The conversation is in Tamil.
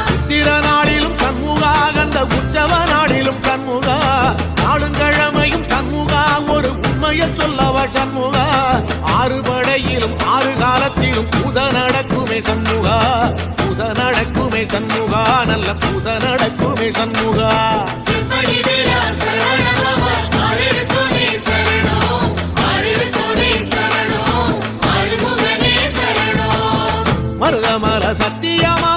சித்திர நாளிலும் சண்முகா கந்த உற்சவ நாளிலும் சண்முகா நாளுங்கிழமையும் சண்முகா ஒரு உண்மையை சொல்லவா சண்முகா ஆறு படையிலும் ஆறு காலத்திலும் பூச நடக்குமே சண்முகா பூச நடக்குமே சண்முகா நல்ல பூச நடக்குமே சண்முகா மருதமல சத்தியமா